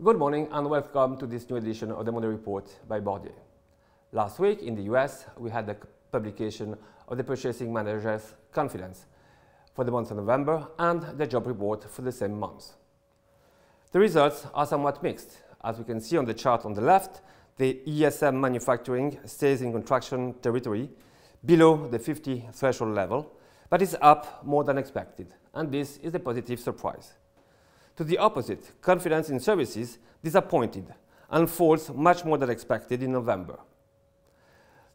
Good morning and welcome to this new edition of the Monday Report by Bordier. Last week in the US, we had the publication of the Purchasing Managers' Confidence for the month of November and the job report for the same month. The results are somewhat mixed. As we can see on the chart on the left, the ESM manufacturing stays in contraction territory below the 50 threshold level, but is up more than expected, and this is a positive surprise. To the opposite, confidence in services disappointed and falls much more than expected in November.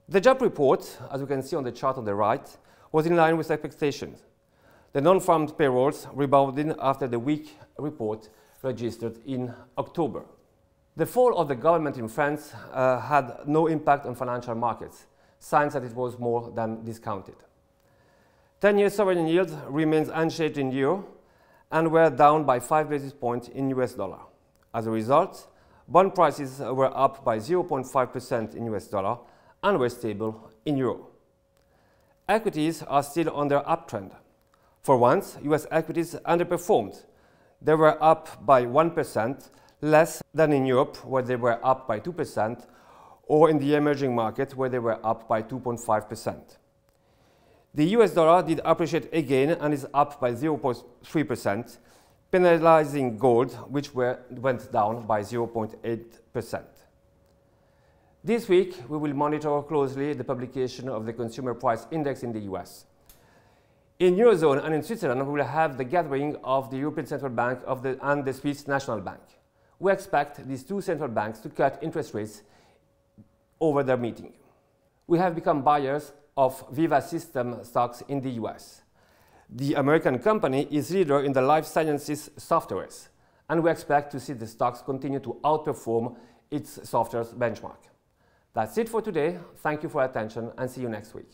The job report, as you can see on the chart on the right, was in line with expectations. The non-farm payrolls rebounded after the weak report registered in October. The fall of the government in France had no impact on financial markets, signs that it was more than discounted. 10-year sovereign yield remains unchanged in euro, and were down by 5 basis points in US dollar. As a result, bond prices were up by 0.5% in US dollar and were stable in euro. Equities are still on their uptrend. For once, US equities underperformed. They were up by 1%, less than in Europe, where they were up by 2%, or in the emerging markets, where they were up by 2.5%. The US dollar did appreciate again and is up by 0.3%, penalizing gold, which went down by 0.8%. This week, we will monitor closely the publication of the Consumer Price Index in the US. In Eurozone and in Switzerland, we will have the gathering of the European Central Bank and the Swiss National Bank. We expect these two central banks to cut interest rates over their meeting. We have become buyers of Veeva Systems stocks in the US. The American company is leader in the life sciences softwares, and we expect to see the stocks continue to outperform its software benchmark. That's it for today. Thank you for your attention and see you next week.